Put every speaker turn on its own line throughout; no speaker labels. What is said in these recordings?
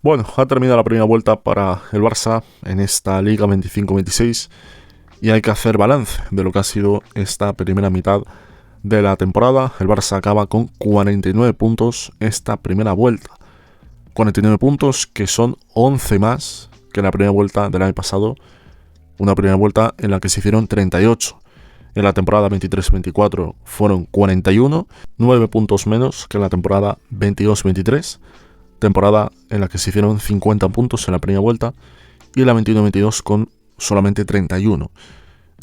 Bueno, ha terminado la primera vuelta para el Barça en esta Liga 25-26 y hay que hacer balance de lo que ha sido esta primera mitad de la temporada. El Barça acaba con 49 puntos esta primera vuelta. 49 puntos que son 11 más que la primera vuelta del año pasado. Una primera vuelta en la que se hicieron 38. En la temporada 23-24 fueron 41, 9 puntos menos que en la temporada 22-23. Temporada en la que se hicieron 50 puntos en la primera vuelta y la 21-22 con solamente 31.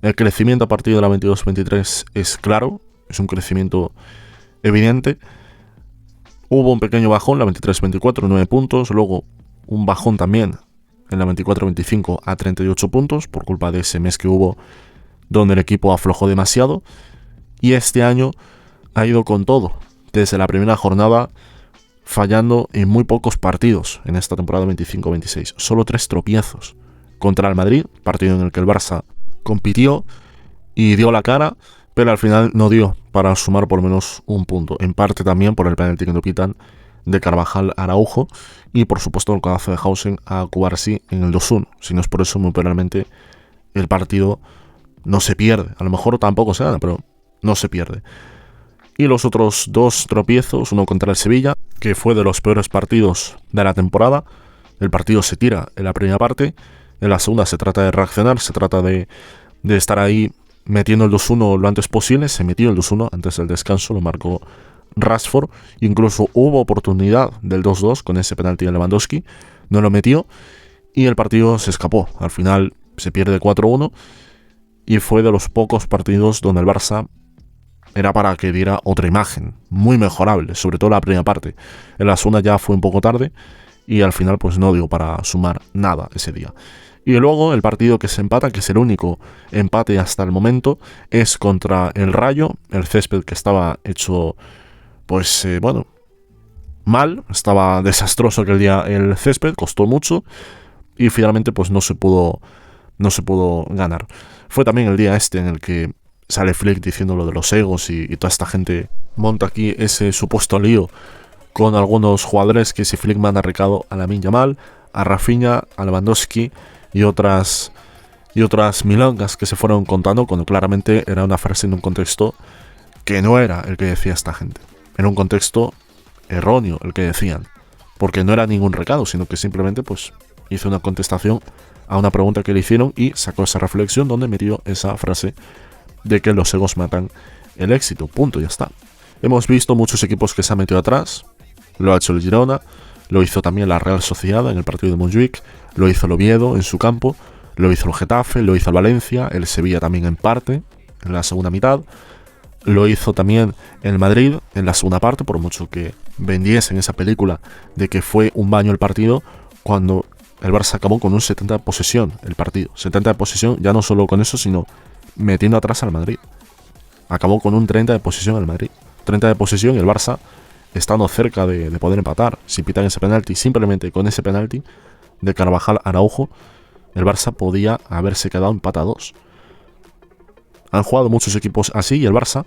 El crecimiento a partir de la 22-23 es claro, es un crecimiento evidente. Hubo un pequeño bajón, la 23-24, 9 puntos, luego un bajón también en la 24-25 a 38 puntos por culpa de ese mes que hubo donde el equipo aflojó demasiado, y este año ha ido con todo, desde la primera jornada fallando en muy pocos partidos en esta temporada 25-26, solo 3 tropiezos contra el Madrid, partido en el que el Barça compitió y dio la cara, pero al final no dio para sumar por lo menos un punto, en parte también por el penalti que no pitan de Carvajal a Araujo y por supuesto el cabezazo de Hausen a Cubarsí en el 2-1. Si no es por eso, muy probablemente el partido no se pierde, a lo mejor tampoco se gana, pero no se pierde. Y los otros 2 tropiezos, uno contra el Sevilla, que fue de los peores partidos de la temporada. El partido se tira en la primera parte, en la segunda se trata de reaccionar, se trata de estar ahí metiendo el 2-1 lo antes posible. Se metió el 2-1 antes del descanso, lo marcó Rashford, incluso hubo oportunidad del 2-2 con ese penalti de Lewandowski, no lo metió y el partido se escapó. Al final se pierde 4-1 y fue de los pocos partidos donde el Barça era para que diera otra imagen, muy mejorable, sobre todo la primera parte. En la segunda ya fue un poco tarde y al final pues no dio para sumar nada ese día. Y luego el partido que se empata, que es el único empate hasta el momento, es contra el Rayo. El césped que estaba hecho, pues mal, estaba desastroso aquel día el césped, costó mucho y finalmente pues no se pudo ganar. Fue también el día este en el que sale Flick diciendo lo de los egos y toda esta gente monta aquí ese supuesto lío con algunos jugadores, que si Flick manda recado a Lamine Yamal, a Rafinha, a Lewandowski y otras milongas que se fueron contando, cuando claramente era una frase en un contexto que no era el que decía esta gente. Era un contexto erróneo el que decían, porque no era ningún recado, sino que simplemente pues hizo una contestación a una pregunta que le hicieron y sacó esa reflexión donde metió esa frase de que los egos matan el éxito, punto, ya está. Hemos visto muchos equipos que se han metido atrás, lo ha hecho el Girona, lo hizo también la Real Sociedad en el partido de Montjuic, lo hizo el Oviedo en su campo, lo hizo el Getafe, lo hizo el Valencia, el Sevilla también en parte, en la segunda mitad, lo hizo también el Madrid en la segunda parte, por mucho que vendiesen esa película de que fue un baño el partido, cuando el Barça acabó con un 70 de posesión el partido. 70 de posesión, ya no solo con eso, sino metiendo atrás al Madrid. Acabó con un 30 de posesión el Madrid. 30 de posesión y el Barça estando cerca de poder empatar. Si pitan ese penalti, simplemente con ese penalti de Carvajal Araujo, el Barça podía haberse quedado empatados. Han jugado muchos equipos así y el Barça,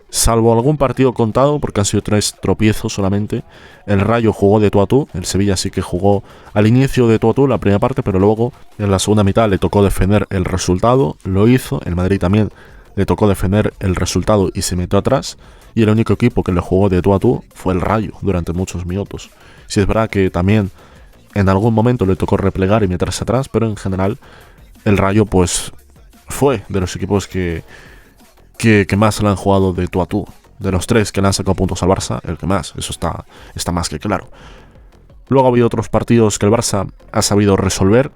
salvo algún partido contado, porque han sido 3 tropiezos solamente, el Rayo jugó de tú a tú, el Sevilla sí que jugó al inicio de tú a tú la primera parte, pero luego en la segunda mitad le tocó defender el resultado, lo hizo, el Madrid también le tocó defender el resultado y se metió atrás, y el único equipo que le jugó de tú a tú fue el Rayo durante muchos minutos. Sí es verdad que también en algún momento le tocó replegar y meterse atrás, pero en general el Rayo pues fue de los equipos que más le han jugado de tú a tú. De los 3 que le han sacado puntos al Barça, el que más, eso está más que claro. Luego ha habido otros partidos que el Barça ha sabido resolver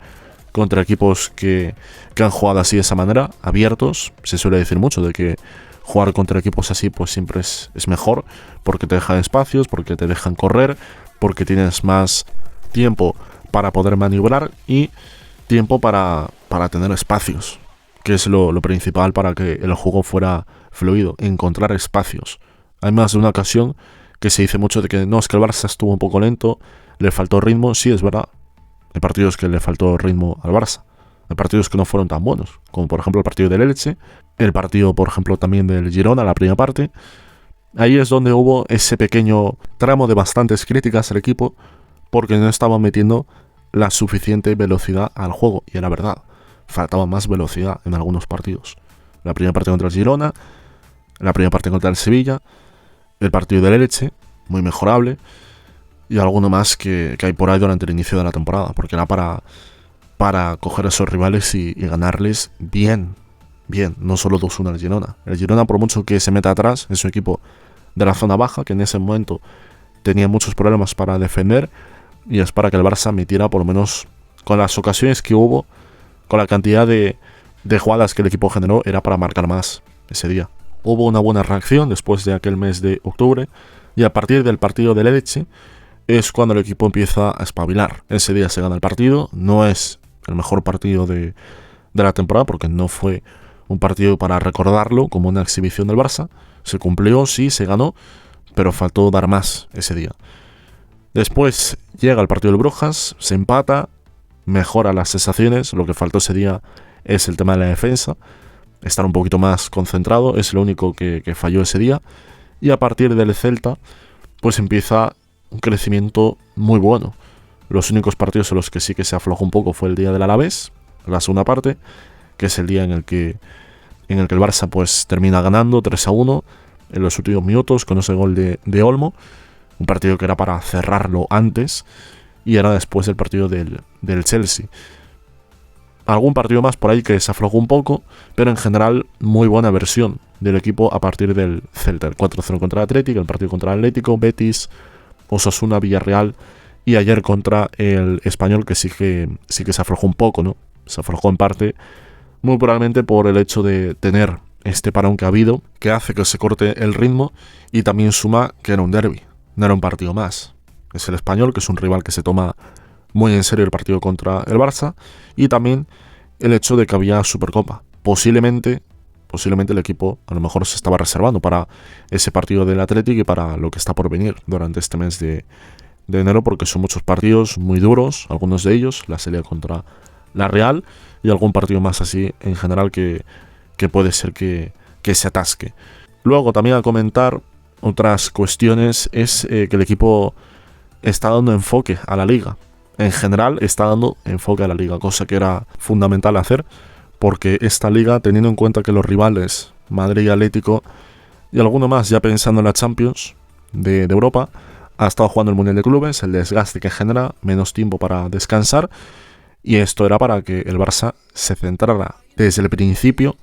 contra equipos que han jugado así de esa manera, abiertos. Se suele decir mucho de que jugar contra equipos así pues siempre es mejor, porque te dejan espacios, porque te dejan correr, porque tienes más tiempo para poder maniobrar y tiempo para tener espacios, que es lo principal para que el juego fuera fluido, encontrar espacios. Hay más de una ocasión que se dice mucho de que no, es que el Barça estuvo un poco lento, le faltó ritmo. Sí, es verdad, hay partidos que le faltó ritmo al Barça, hay partidos que no fueron tan buenos, como por ejemplo el partido del Elche, el partido por ejemplo también del Girona, la primera parte. Ahí es donde hubo ese pequeño tramo de bastantes críticas al equipo, porque no estaban metiendo la suficiente velocidad al juego, y era verdad, faltaba más velocidad en algunos partidos. La primera parte contra el Girona, la primera parte contra el Sevilla, el partido del Elche, muy mejorable, y alguno más que hay por ahí durante el inicio de la temporada, porque era para coger a esos rivales y ganarles bien, no solo 2-1 al Girona. El Girona, por mucho que se meta atrás, es un equipo de la zona baja, que en ese momento tenía muchos problemas para defender, y es para que el Barça metiera, por lo menos con las ocasiones que hubo, con la cantidad de jugadas que el equipo generó, era para marcar más ese día. Hubo una buena reacción después de aquel mes de octubre, y a partir del partido del Elche es cuando el equipo empieza a espabilar. Ese día se gana el partido, no es el mejor partido de la temporada, porque no fue un partido para recordarlo como una exhibición del Barça. Se cumplió, sí, se ganó, pero faltó dar más ese día. Después llega el partido del Brujas, se empata, mejora las sensaciones. Lo que faltó ese día es el tema de la defensa, estar un poquito más concentrado, es lo único que falló ese día. Y a partir del Celta, pues empieza un crecimiento muy bueno. Los únicos partidos en los que sí que se aflojó un poco fue el día del Alavés, la segunda parte, que es el día en el que el Barça pues termina ganando 3-1 en los últimos minutos con ese gol de Olmo, un partido que era para cerrarlo antes, y era después del partido del Chelsea. Algún partido más por ahí que se aflojó un poco, pero en general muy buena versión del equipo a partir del Celta. El 4-0 contra el Atlético, el partido contra el Atlético, Betis, Osasuna, Villarreal, y ayer contra el Español, que sí que se aflojó un poco, ¿no? Se aflojó en parte, muy probablemente por el hecho de tener este parón que ha habido, que hace que se corte el ritmo, y también suma que era un derbi, no era un partido más. Es el Español, que es un rival que se toma muy en serio el partido contra el Barça, y también el hecho de que había Supercopa. Posiblemente el equipo a lo mejor se estaba reservando para ese partido del Atlético y para lo que está por venir durante este mes de enero, porque son muchos partidos muy duros, algunos de ellos, la serie contra la Real, y algún partido más así en general que puede ser que se atasque. Luego también a comentar otras cuestiones es que el equipo está dando enfoque a la liga. En general está dando enfoque a la liga, cosa que era fundamental hacer, porque esta liga, teniendo en cuenta que los rivales, Madrid y Atlético, y alguno más ya pensando en la Champions de Europa, ha estado jugando el Mundial de Clubes, el desgaste que genera, menos tiempo para descansar, y esto era para que el Barça se centrara desde el principio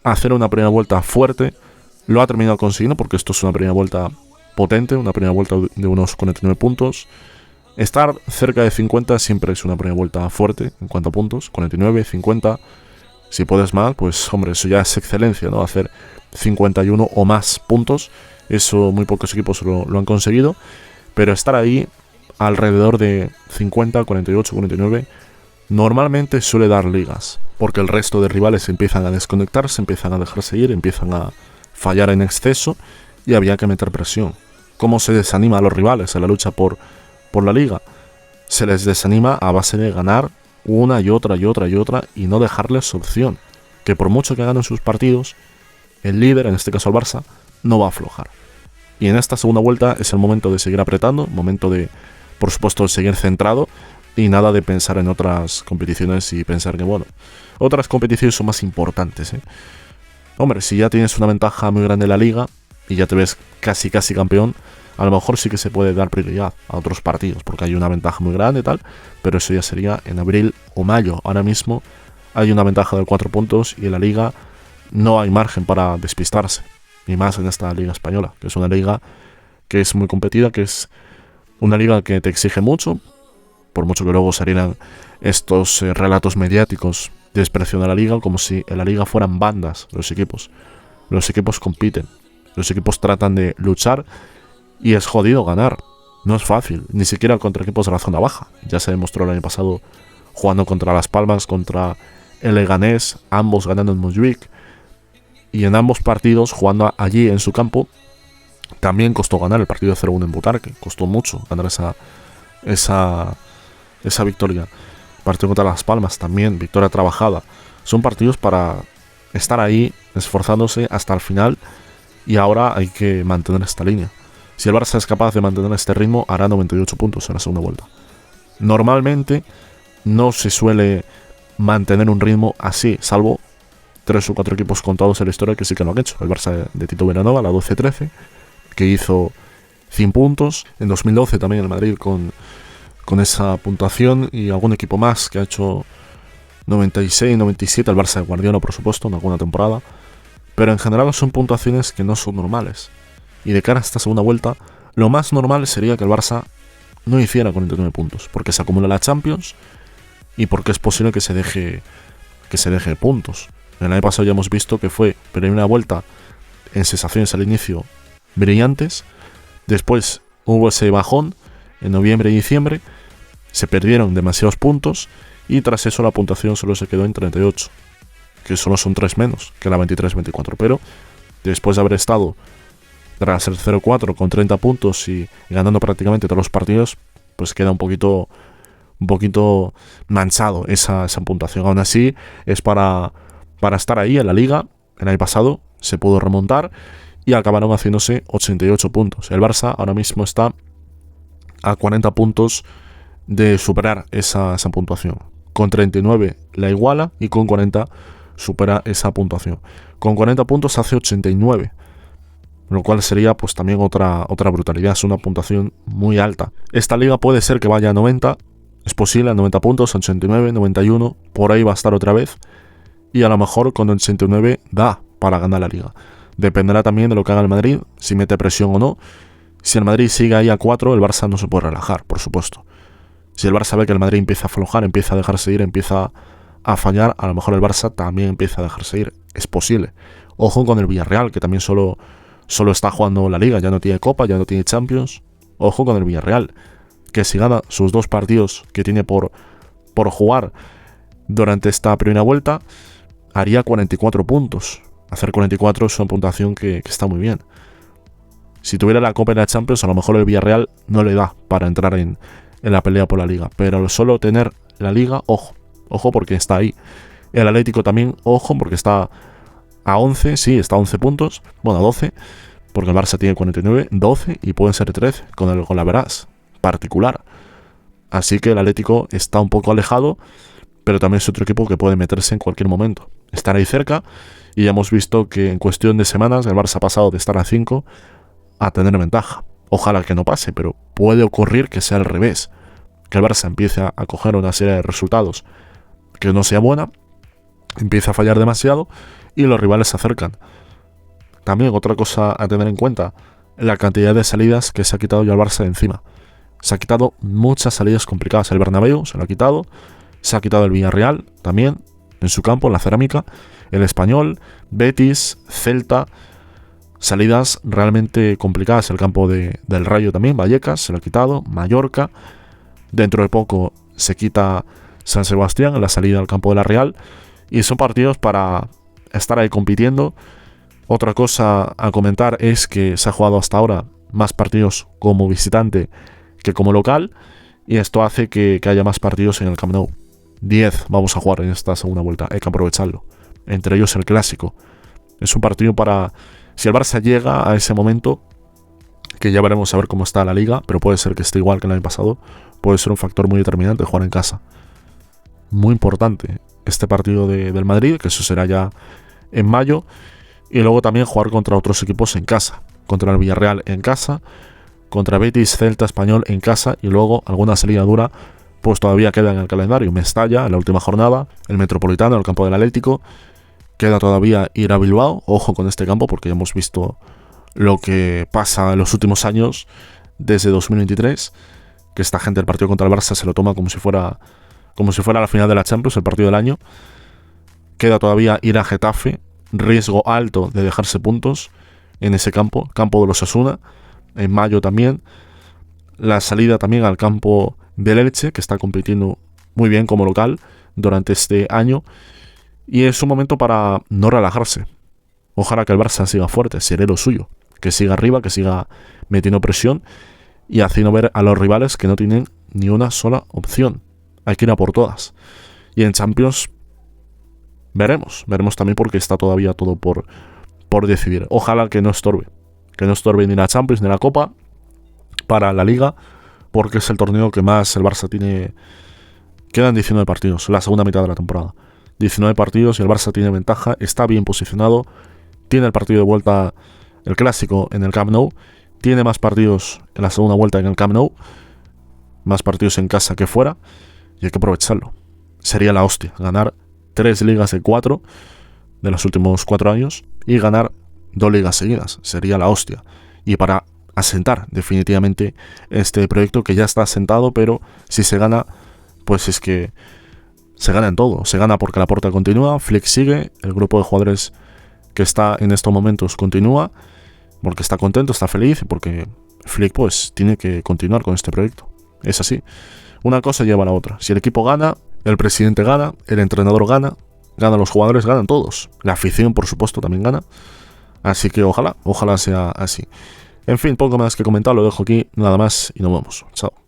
a hacer una primera vuelta fuerte. Lo ha terminado consiguiendo, porque esto es una primera vuelta potente, una primera vuelta de unos 49 puntos. Estar cerca de 50 siempre es una primera vuelta fuerte en cuanto a puntos, 49, 50... Si puedes más, pues hombre, eso ya es excelencia, ¿no? Hacer 51 o más puntos, eso muy pocos equipos lo han conseguido, pero estar ahí alrededor de 50, 48, 49, normalmente suele dar ligas, porque el resto de rivales empiezan a desconectarse, empiezan a dejarse ir, empiezan a fallar en exceso, y había que meter presión. ¿Cómo se desanima a los rivales en la lucha por la liga? Se les desanima a base de ganar una y otra, y no dejarles opción, que por mucho que ganen sus partidos, el líder, en este caso el Barça, no va a aflojar. Y en esta segunda vuelta es el momento de seguir apretando, momento de, por supuesto, seguir centrado, y nada de pensar en otras competiciones y pensar que, bueno, otras competiciones son más importantes, ¿eh? Hombre, si ya tienes una ventaja muy grande en la liga y ya te ves casi campeón, a lo mejor sí que se puede dar prioridad a otros partidos, porque hay una ventaja muy grande y tal, pero eso ya sería en abril o mayo. Ahora mismo hay una ventaja de 4 puntos y en la liga no hay margen para despistarse, ni más en esta liga española, que es una liga que es muy competida, que es una liga que te exige mucho, por mucho que luego salieran estos relatos mediáticos de desprecio de la liga, como si en la liga fueran bandas los equipos. Los equipos compiten, los equipos tratan de luchar, y es jodido ganar, no es fácil, ni siquiera contra equipos de la zona baja. Ya se demostró el año pasado jugando contra Las Palmas, contra el Leganés, ambos ganando en Montjuic, y en ambos partidos jugando allí en su campo también costó ganar. El partido de 0-1 en Butarque costó mucho ganar esa victoria. El partido contra Las Palmas también, victoria trabajada. Son partidos para estar ahí esforzándose hasta el final, y ahora hay que mantener esta línea. Si el Barça es capaz de mantener este ritmo, hará 98 puntos en la segunda vuelta. Normalmente no se suele mantener un ritmo así, salvo 3 o 4 equipos contados en la historia que sí que lo han hecho. El Barça de Tito Vilanova, la 12-13, que hizo 100 puntos. En 2012 también el Madrid con esa puntuación, y algún equipo más que ha hecho 96, 97, el Barça de Guardiola, por supuesto, en alguna temporada. Pero en general son puntuaciones que no son normales. Y de cara a esta segunda vuelta, lo más normal sería que el Barça no hiciera 49 puntos, porque se acumula la Champions y porque es posible que se deje puntos. El año pasado ya hemos visto que fue primera vuelta en sensaciones al inicio brillantes, después hubo ese bajón en noviembre y diciembre, se perdieron demasiados puntos y tras eso la puntuación solo se quedó en 38, que solo son 3 menos que la 23-24, pero después de haber estado tras el 0-4 con 30 puntos y ganando prácticamente todos los partidos, pues queda un poquito manchado esa puntuación. Aún así es para estar ahí en la liga. El año pasado se pudo remontar y acabaron haciéndose 88 puntos. El Barça ahora mismo está a 40 puntos de superar esa puntuación. Con 39 la iguala y con 40 supera esa puntuación. Con 40 puntos hace 89, lo cual sería pues también otra brutalidad. Es una puntuación muy alta. Esta liga puede ser que vaya a 90, es posible, a 90 puntos, 89, 91, por ahí va a estar otra vez, y a lo mejor con 89 da para ganar la liga. Dependerá también de lo que haga el Madrid, si mete presión o no. Si el Madrid sigue ahí a 4, el Barça no se puede relajar, por supuesto. Si el Barça ve que el Madrid empieza a aflojar, empieza a dejarse ir, empieza a fallar, a lo mejor el Barça también empieza a dejarse ir. Es posible. Ojo con el Villarreal, que también solo está jugando la liga, ya no tiene Copa, ya no tiene Champions. Ojo con el Villarreal, que si gana sus 2 partidos que tiene por jugar durante esta primera vuelta, haría 44 puntos. Hacer 44 es una puntuación que está muy bien. Si tuviera la Copa y la Champions, a lo mejor el Villarreal no le da para entrar en la pelea por la liga. Pero solo tener la liga, ojo porque está ahí. El Atlético también, ojo, porque está a 11, sí, está a 11 puntos. Bueno, a 12, porque el Barça tiene 49, 12 y pueden ser 13 con la Verás particular. Así que el Atlético está un poco alejado, pero también es otro equipo que puede meterse en cualquier momento. Estar ahí cerca, y ya hemos visto que en cuestión de semanas el Barça ha pasado de estar a 5 a tener ventaja. Ojalá que no pase, pero puede ocurrir que sea al revés, que el Barça empiece a coger una serie de resultados que no sea buena, empieza a fallar demasiado y los rivales se acercan. También otra cosa a tener en cuenta, la cantidad de salidas que se ha quitado ya el Barça de encima. Se ha quitado muchas salidas complicadas. El Bernabéu se lo ha quitado, se ha quitado el Villarreal también en su campo, en la Cerámica, el Español, Betis, Celta, salidas realmente complicadas. El campo del Rayo también, Vallecas se lo ha quitado, Mallorca, dentro de poco se quita San Sebastián en la salida al campo de la Real, y son partidos para estar ahí compitiendo. Otra cosa a comentar es que se ha jugado hasta ahora más partidos como visitante que como local, y esto hace que haya más partidos en el Camp Nou. 10 vamos a jugar en esta segunda vuelta, hay que aprovecharlo. Entre ellos el Clásico. Es un partido para, si el Barça llega a ese momento, que ya veremos a ver cómo está la liga, pero puede ser que esté igual que el año pasado, puede ser un factor muy determinante jugar en casa. Muy importante este partido del Madrid, que eso será ya en mayo, y luego también jugar contra otros equipos en casa, contra el Villarreal en casa, contra Betis, Celta, Español en casa, y luego alguna salida dura pues todavía queda en el calendario. Mestalla en la última jornada, el Metropolitano, el campo del Atlético, queda todavía ir a Bilbao. Ojo con este campo porque ya hemos visto lo que pasa en los últimos años desde 2023, que esta gente del partido contra el Barça se lo toma como si fuera la final de la Champions, el partido del año. Queda todavía ir a Getafe, riesgo alto de dejarse puntos en ese campo de los Osasuna, en mayo también. La salida también al campo del Elche, que está compitiendo muy bien como local durante este año, y es un momento para no relajarse. Ojalá que el Barça siga fuerte, seré lo suyo, que siga arriba, que siga metiendo presión y haciendo ver a los rivales que no tienen ni una sola opción. Hay que ir a por todas. Y en Champions veremos también, porque está todavía todo por decidir. Ojalá que no estorbe ni la Champions ni la Copa, para la Liga, porque es el torneo que más el Barça tiene. Quedan 19 partidos, la segunda mitad de la temporada. 19 partidos y el Barça tiene ventaja, está bien posicionado, tiene el partido de vuelta, el clásico, en el Camp Nou, tiene más partidos en la segunda vuelta en el Camp Nou, más partidos en casa que fuera, y hay que aprovecharlo. Sería la hostia, ganar 3 ligas de 4 de los últimos 4 años y ganar 2 ligas seguidas, sería la hostia. Y para asentar definitivamente este proyecto que ya está asentado, pero si se gana, pues es que se gana en todo. Se gana porque Laporta continúa, Flick sigue, el grupo de jugadores que está en estos momentos continúa, porque está contento, está feliz, porque Flick pues tiene que continuar con este proyecto. Es así. Una cosa lleva a la otra. Si el equipo gana, el presidente gana, el entrenador gana, ganan los jugadores, ganan todos. La afición, por supuesto, también gana. Así que ojalá sea así. En fin, poco más que comentar, lo dejo aquí, nada más y nos vemos. Chao.